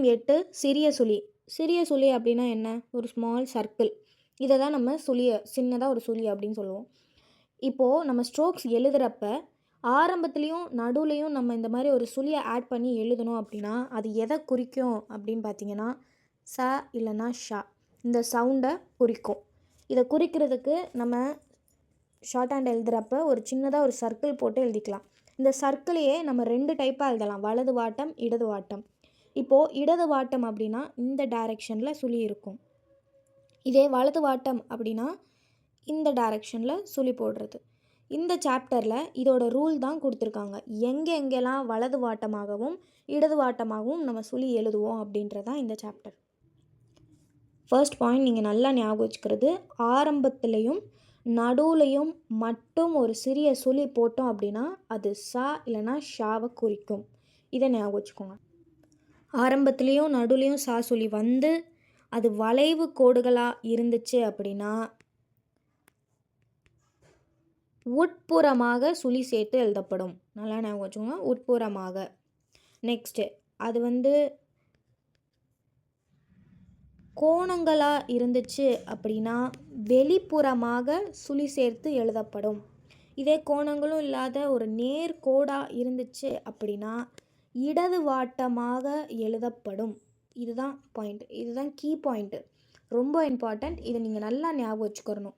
எண் 8 சிறிய சுழி. சிறிய சுழி அப்படின்னா என்ன? ஒரு ஸ்மால் சர்க்கிள். இதை தான் நம்ம சின்னதாக ஒரு சுழி அப்படின்னு சொல்லுவோம். இப்போது நம்ம ஸ்ட்ரோக்ஸ் எழுதுகிறப்ப ஆரம்பத்துலேயும் நடுவுலையும் நம்ம இந்த மாதிரி ஒரு சுழியை ஆட் பண்ணி எழுதணும் அப்படின்னா அது எதை குறிக்கும் அப்படின்னு பார்த்தீங்கன்னா ச இல்லைன்னா ஷா இந்த சவுண்டை குறிக்கும். இதை குறிக்கிறதுக்கு நம்ம ஷார்ட் ஹேண்ட் எழுதுகிறப்ப ஒரு சின்னதாக ஒரு சர்க்கிள் போட்டு எழுதிக்கலாம். இந்த சர்க்கிளையே நம்ம 2 டைப்பாக எழுதலாம், வலது வாட்டம் இடது வாட்டம். இப்போது இடது வாட்டம் அப்படின்னா இந்த டைரெக்ஷனில் சுழி இருக்கும். இதே வலது வாட்டம் அப்படின்னா இந்த டைரெக்ஷனில் சுழி போடுறது. இந்த சாப்டரில் இதோட ரூல் தான் கொடுத்துருக்காங்க. எங்கெங்கெல்லாம் வலது வாட்டமாகவும் இடது வாட்டமாகவும் நம்ம சுழி எழுதுவோம் அப்படின்றதான் இந்த சாப்டர். ஃபர்ஸ்ட் பாயிண்ட் நீங்கள் நல்லா ஞாபகம் வச்சுக்கிறது, ஆரம்பத்துலேயும் நடுவுலையும் மட்டும் ஒரு சிறிய சுழி போட்டோம் அப்படின்னா அது சா இல்லைன்னா ஷாவை குறிக்கும். இதை ஞாபகம் வச்சுக்கோங்க. ஆரம்பத்துலேயும் நடுவுலையும் சா சுழி வந்து அது வளைவு கோடுகளாக இருந்துச்சு அப்படின்னா உட்புறமாக சுழி சேர்த்து எழுதப்படும். நல்லா ஞாபகம் வச்சுக்கோங்க, உட்புறமாக. நெக்ஸ்ட்டு அது கோணங்களாக இருந்துச்சு அப்படின்னா வெளிப்புறமாக சுழி சேர்த்து எழுதப்படும். இதே கோணங்களும் இல்லாத ஒரு நேர்கோடாக இருந்துச்சு அப்படின்னா இடது வாட்டமாக எழுதப்படும். இதுதான் பாயிண்ட், இதுதான் கீ பாயிண்ட்டு, ரொம்ப இம்பார்ட்டண்ட். இதை நீங்கள் நல்லா ஞாபகம் வச்சுக்கிறணும்.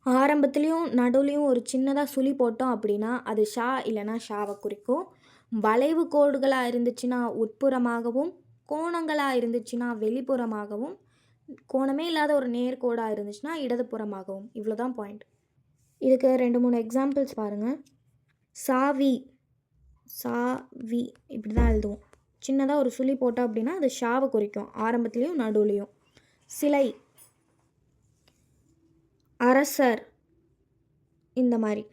ஆரம்பத்துலேயும் நடுவுலையும் ஒரு சின்னதாக சுழி போட்டோம் அப்படின்னா அது ஷா இல்லைன்னா ஷாவை குறிக்கும். வளைவு கோடுகளாக இருந்துச்சுன்னா உட்புறமாகவும், கோணங்களாக இருந்துச்சுன்னா வெளிப்புறமாகவும், கோணமே இல்லாத ஒரு நேர்கோடாக இருந்துச்சுன்னா இடதுபுறமாகவும். இவ்வளோ தான் பாயிண்ட். இதுக்கு 2-3 எக்ஸாம்பிள்ஸ் பாருங்கள். சாவி, சாவி இப்படி தான் எழுதுவோம். சின்னதாக ஒரு சுழி போட்டோம் அப்படின்னா அது ஷாவை குறிக்கும், ஆரம்பத்துலேயும் நடுவுலையும். சிலை, அரசர், இந்த மாதிரி.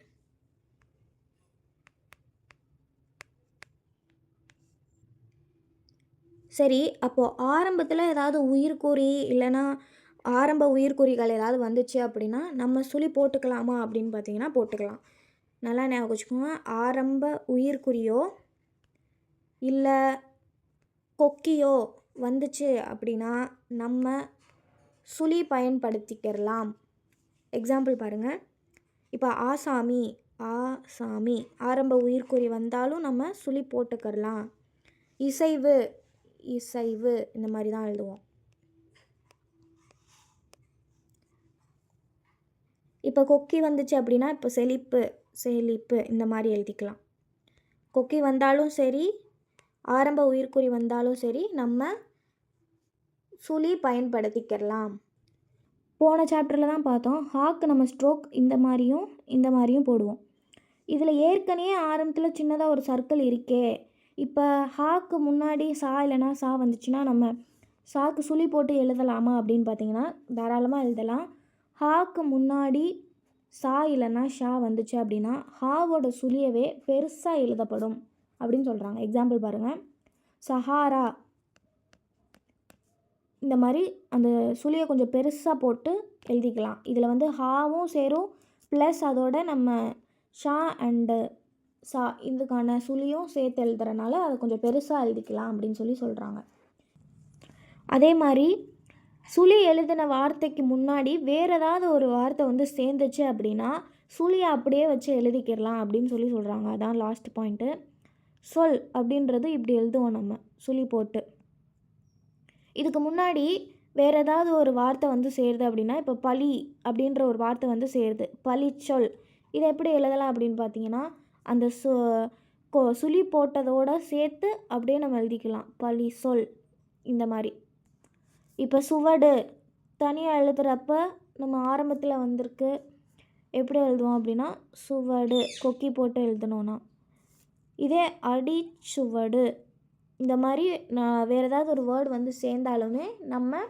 சரி, அப்போது ஆரம்பத்தில் ஏதாவது உயிர்குறி இல்லைன்னா ஆரம்ப உயிர்குறிகள் ஏதாவது வந்துச்சு அப்படின்னா நம்ம சுழி போட்டுக்கலாமா அப்படின்னு பார்த்தீங்கன்னா போட்டுக்கலாம். நல்லா ஞாபகம் வச்சுக்கோங்க, ஆரம்ப உயிர்குறியோ இல்லை கொக்கியோ வந்துச்சு அப்படின்னா நம்ம சுழி பயன்படுத்திக்கிறலாம். எக்ஸாம்பிள் பாருங்கள். இப்போ ஆசாமி, ஆசாமி ஆரம்ப உயிர்குறி வந்தாலும் நம்ம சுழி போட்டுக்கிறலாம். இசைவு, இசைவு இந்த மாதிரி தான் எழுதுவோம். இப்போ கொக்கி வந்துச்சு அப்படின்னா இப்போ செழிப்பு, செழிப்பு இந்த மாதிரி எழுதிக்கலாம். கொக்கி வந்தாலும் சரி, ஆரம்ப உயிர்குறி வந்தாலும் சரி நம்ம சுழி பயன்படுத்திக்கிறலாம். போன சாப்டரில் தான் பார்த்தோம், ஹாக்கு நம்ம ஸ்ட்ரோக் இந்த மாதிரியும் போடுவோம். இதில் ஏற்கனவே ஆரம்பத்தில் சின்னதாக ஒரு சர்க்கிள் இருக்கே. இப்போ ஹாக்கு முன்னாடி சா இல்லைன்னா சா வந்துச்சுன்னா நம்ம சாக்கு சுழி போட்டு எழுதலாமா அப்படின்னு பார்த்தீங்கன்னா தாராளமாக எழுதலாம். ஹாக்கு முன்னாடி சா இல்லைன்னா ஷா வந்துச்சு அப்படின்னா ஹாவோட சுழியவே பெருசாக எழுதப்படும் அப்படின்னு சொல்கிறாங்க. எக்ஸாம்பிள் பாருங்கள். சஹாரா, இந்த மாதிரி அந்த சுழியை கொஞ்சம் பெருசாக போட்டு எழுதிக்கலாம். இதில் ஹாவும் சேரும், ப்ளஸ் அதோட நம்ம ஷா அண்டு சா இதுக்கான சுழியும் சேர்த்து எழுதுறதுனால அதை கொஞ்சம் பெருசாக எழுதிக்கலாம் அப்படின்னு சொல்கிறாங்க. அதே மாதிரி சுழி எழுதின வார்த்தைக்கு முன்னாடி வேறு ஏதாவது ஒரு வார்த்தை சேர்ந்துச்சு அப்படின்னா சுழியை அப்படியே வச்சு எழுதிக்கிடலாம் அப்படின்னு சொல்கிறாங்க. அதான் லாஸ்ட் பாயிண்ட்டு. சொல் அப்படின்றது இப்படி எழுதுவோம் நம்ம சுழி போட்டு. இதுக்கு முன்னாடி வேறு ஏதாவது ஒரு வார்த்தை சேருது அப்படின்னா இப்போ பழி அப்படின்ற ஒரு வார்த்தை சேருது, பழி சொல். இதை எப்படி எழுதலாம் அப்படின்னு பார்த்தீங்கன்னா அந்த சுழி போட்டதோடு சேர்த்து அப்படியே நம்ம எழுதிக்கலாம், பழி சொல் இந்த மாதிரி. இப்போ சுவடு தனியாக எழுதுகிறப்ப நம்ம ஆரம்பத்தில் வந்திருக்கு, எப்படி எழுதுவோம் அப்படின்னா சுவடு கொக்கி போட்டு எழுதணும்னா. இதே அடிச்சுவடு இந்த மாதிரி நான் வேறு ஏதாவது ஒரு வேர்டு சேர்ந்தாலுமே நம்ம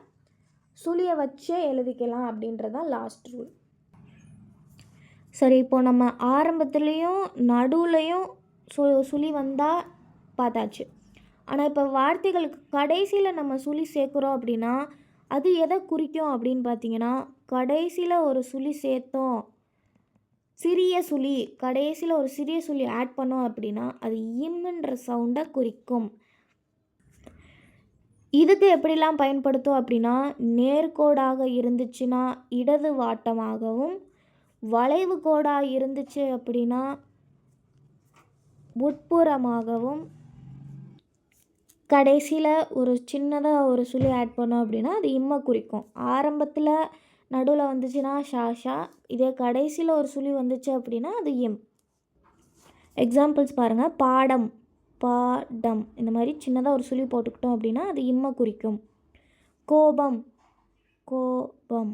சுழியை வச்சே எழுதிக்கலாம் அப்படின்றதான் லாஸ்ட் ரூல். சரி, இப்போது நம்ம ஆரம்பத்துலேயும் நடுவுலையும் சுழி வந்தால் பார்த்தாச்சு. ஆனால் இப்போ வார்த்தைகளுக்கு கடைசியில் நம்ம சுழி சேர்க்குறோம் அப்படின்னா அது எதை குறிக்கும் அப்படின்னு பார்த்தீங்கன்னா கடைசியில் ஒரு சுழி சேர்த்தோம், சிறிய சுழி, கடைசியில் ஒரு சிறிய சுழி ஆட் பண்ணோம் அப்படின்னா அது இம்ன்ற சவுண்டை குறிக்கும். இதுக்கு எப்படிலாம் பயன்படுத்தும் அப்படின்னா, நேர்கோடாக இருந்துச்சுன்னா இடது வாட்டமாகவும், வளைவு கோடாக இருந்துச்சு அப்படின்னா உட்புறமாகவும், கடைசியில் ஒரு சின்னதாக ஒரு சுழி ஆட் பண்ணோம் அப்படின்னா அது இம்மை குறிக்கும். ஆரம்பத்தில் நடுவில் வந்துச்சுன்னா ஷா, இதே கடைசியில் ஒரு சுழி வந்துச்சு அப்படின்னா அது இம். எக்ஸாம்பிள்ஸ் பாருங்கள். பாடம், பாடம், இந்த மாதிரி சின்னதாக ஒரு சுழி போட்டுக்கிட்டோம் அப்படின்னா அது இம்மை குறிக்கும். கோபம், கோபம்.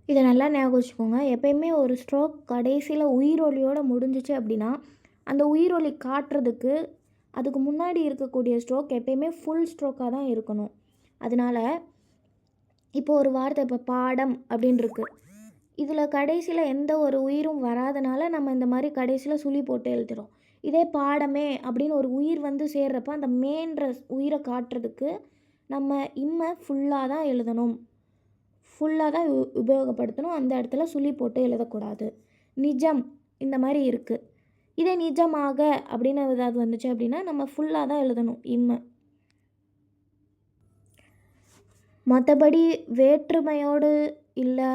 இதை நல்லா ஞாபகம் வச்சுக்கோங்க. எப்பயுமே ஒரு ஸ்ட்ரோக் கடைசியில் உயிரொலியோடு முடிஞ்சிச்சு அப்படின்னா அந்த உயிரொலி காட்டுறதுக்கு அதுக்கு முன்னாடி இருக்கக்கூடிய ஸ்ட்ரோக் எப்பயுமே ஃபுல் ஸ்ட்ரோக்காக தான் இருக்கணும். அதனால் இப்போது ஒரு வார்த்தை, இப்போ பாடம் அப்படின்னு இருக்குது, இதில் கடைசியில் எந்த ஒரு உயிரும் வராதனால நம்ம இந்த மாதிரி கடைசியில் சுழி போட்டு எழுதுகிறோம். இதே பாடமே அப்படின்னு ஒரு உயிர் வந்து சேர்றப்ப அந்த மேன்ற உயிரை காட்டுறதுக்கு நம்ம இம்மை ஃபுல்லாக தான் எழுதணும், ஃபுல்லாக தான் உபயோகப்படுத்தணும். அந்த இடத்துல சுழி போட்டு எழுதக்கூடாது. நிஜம் இந்த மாதிரி இருக்குது. இதே நிஜமாக அப்படின்னு ஏதாவது வந்துச்சு அப்படின்னா நம்ம ஃபுல்லாக தான் எழுதணும் இம்மை. மற்றபடி வேற்றுமையோடு இல்லை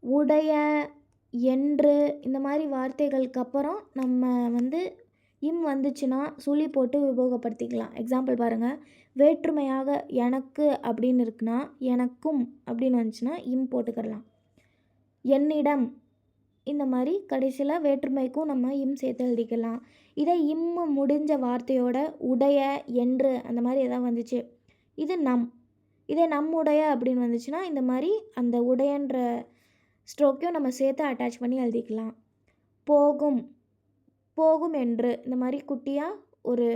உடைய, என்று இந்த மாதிரி வார்த்தைகளுக்கு அப்புறம் நம்ம வந்து இம் வந்துச்சுன்னா சுழி போட்டு உபயோகப்படுத்திக்கலாம். எக்ஸாம்பிள் பாருங்கள். வேற்றுமையாக எனக்கு அப்படின்னு இருக்குன்னா எனக்கும் அப்படின்னு வந்துச்சுன்னா இம் போட்டுக்கிடலாம். என்னிடம், இந்த மாதிரி கடைசியில் வேற்றுமைக்கும் நம்ம இம் சேர்த்து எழுதிக்கலாம். இதே இம்மு முடிஞ்ச வார்த்தையோட உடைய, என்று அந்த மாதிரி எதாவது வந்துச்சு, இது நம். இதே நம்முடைய அப்படின்னு வந்துச்சுன்னா இந்த மாதிரி அந்த உடையன்ற ஸ்ட்ரோக்கையும் நம்ம சேர்த்து அட்டாச் பண்ணி எழுதிக்கலாம். போகும், போகும் என்று, இந்த மாதிரி குட்டியாக ஒரு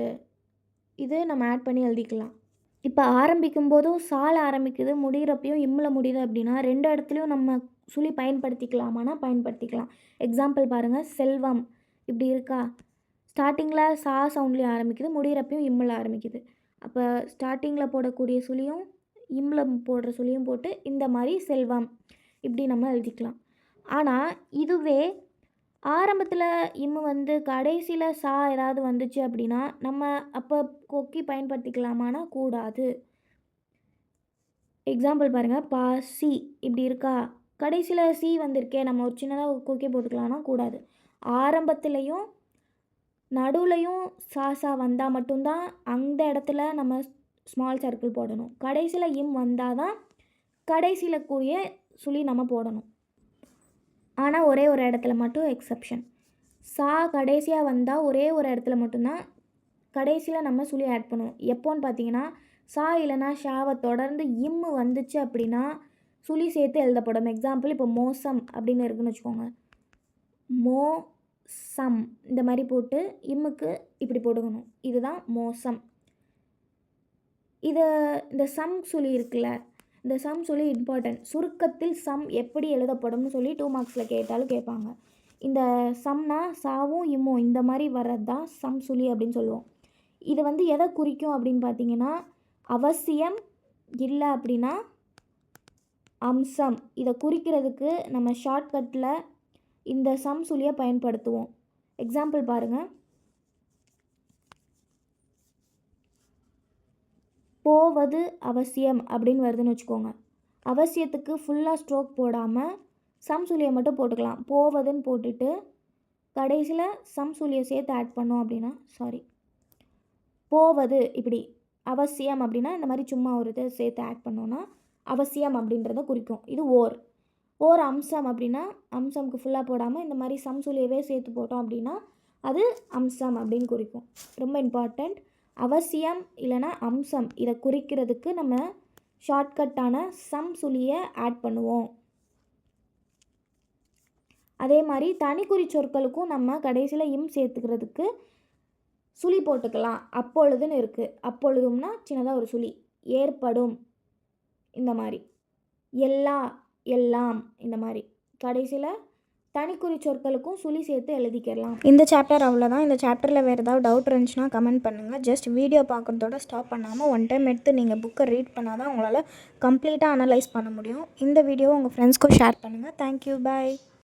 இது நம்ம ஆட் பண்ணி எழுதிக்கலாம். இப்போ ஆரம்பிக்கும் போதும் சால் ஆரம்பிக்குது, முடிகிறப்பையும் இம்மில் முடியுது அப்படின்னா ரெண்டு இடத்துலையும் நம்ம சுழி பயன்படுத்திக்கலாமானா பயன்படுத்திக்கலாம். எக்ஸாம்பிள் பாருங்கள். செல்வம் இப்படி இருக்கா, ஸ்டார்டிங்கில் சா சவுண்ட்லேயும் ஆரம்பிக்குது, முடிகிறப்பையும் இம்மில் ஆரம்பிக்குது. அப்போ ஸ்டார்டிங்கில் போடக்கூடிய சுழியும் இம்மில் போடுற சுழியும் போட்டு இந்த மாதிரி செல்வம் இப்படி நம்ம எழுதிக்கலாம். ஆனால் இதுவே ஆரம்பத்தில் இம்மு வந்து கடைசியில் சா ஏதாவது வந்துச்சு அப்படின்னா நம்ம அப்போ கொக்கி பயன்படுத்திக்கலாமானா கூடாது. எக்ஸாம்பிள் பாருங்கள். பாசி இப்படி இருக்கா, கடைசியில் சி வந்திருக்கே, நம்ம ஒரு சின்னதாக கொக்கி போட்டுக்கலாம்னா கூடாது. ஆரம்பத்துலேயும் நடுவுலையும் சா வந்தால் மட்டும்தான் அந்த இடத்துல நம்ம ஸ்மால் சர்க்கிள் போடணும். கடைசியில் இம் வந்தால் தான் கடைசியில் கூடிய சுழி நம்ம போடணும். ஆனால் ஒரே ஒரு இடத்துல மட்டும் எக்ஸப்ஷன். சா கடைசியாக வந்தால் ஒரே ஒரு இடத்துல மட்டும்தான் கடைசியில் நம்ம சுழி ஆட் பண்ணுவோம். எப்போன்னு பார்த்தீங்கன்னா சா இல்லைனா ஷாவை தொடர்ந்து இம்மு வந்துச்சு அப்படின்னா சுழி சேர்த்து எழுதப்படும். எக்ஸாம்பிள் இப்போ மோசம் அப்படின்னு இருக்குன்னு வச்சுக்கோங்க. மோசம் இந்த மாதிரி போட்டு இம்முக்கு இப்படி போட்டுக்கணும். இதுதான் மோசம். இந்த சம் சுழி இருக்குல்ல, இந்த சம் சுழி இம்பார்ட்டன்ட். சுருக்கத்தில் சம் எப்படி எழுதப்படும்னு சொல்லி 2 மார்க்ஸில் கேட்டாலும் கேட்பாங்க. இந்த சம்னா சாவும் இம்மும் இந்த மாதிரி வர்றது தான் சம் சுழி அப்படின்னு சொல்லுவோம். இது வந்து எதை குறிக்கும் அப்படின்னு பார்த்தீங்கன்னா அவசியம், இல்லை அப்படின்னா அம்சம். இதை குறிக்கிறதுக்கு நம்ம ஷார்ட்கட்டில் இந்த சம் சுழியை பயன்படுத்துவோம். எக்ஸாம்பிள் பாருங்கள். போவது அவசியம் அப்படின்னு வருதுன்னு வச்சுக்கோங்க. அவசியத்துக்கு ஃபுல்லாக ஸ்ட்ரோக் போடாமல் சம் சுழியை மட்டும் போட்டுக்கலாம். போவதுன்னு போட்டுட்டு கடைசியில் சம் சுழியை சேர்த்து ஆட் பண்ணோம் அப்படின்னா போவது இப்படி அவசியம் அப்படின்னா இந்த மாதிரி சும்மா ஒரு இதை சேர்த்து ஆட் பண்ணோன்னா அவசியம் அப்படின்றத குறிக்கும். இது ஓர் அம்சம் அப்படின்னா அம்சம்க்கு ஃபுல்லாக போடாமல் இந்த மாதிரி சம் சுழியவே சேர்த்து போட்டோம் அப்படின்னா அது அம்சம் அப்படின்னு குறிக்கும். ரொம்ப இம்பார்ட்டண்ட். அவசியம் இல்லைனா அம்சம் இதை குறிக்கிறதுக்கு நம்ம ஷார்ட்கட்டான சம் சுழியை ஆட் பண்ணுவோம். அதே மாதிரி தனிக்குறி சொற்களுக்கும் நம்ம கடைசியில் இம் சேர்த்துக்கிறதுக்கு சுழி போட்டுக்கலாம். அப்பொழுதுன்னு இருக்குது. அப்பொழுதும்னா சின்னதாக ஒரு சுழி. ஏற்படும் இந்த மாதிரி. எல்லா, எல்லாம் இந்த மாதிரி கடைசியில் தனிக்குறி சொற்களுக்கும் சுழி சேர்த்து எழுதிக்கலாம். இந்த சாப்டர் அவ்வளோதான். இந்த சாப்டரில் வேறு ஏதாவது டவுட் இருந்துச்சுன்னா கமெண்ட் பண்ணுங்கள். ஜஸ்ட் வீடியோ பார்க்குறதோட ஸ்டாப் பண்ணாமல் ஒன் டைம் எடுத்து நீங்கள் புக்கை ரீட் பண்ணால் தான் உங்களால் கம்ப்ளீட்டாக அனலைஸ் பண்ண முடியும். இந்த வீடியோவை உங்கள் ஃப்ரெண்ட்ஸ்க்கும் ஷேர் பண்ணுங்கள். தேங்க்யூ, பாய்.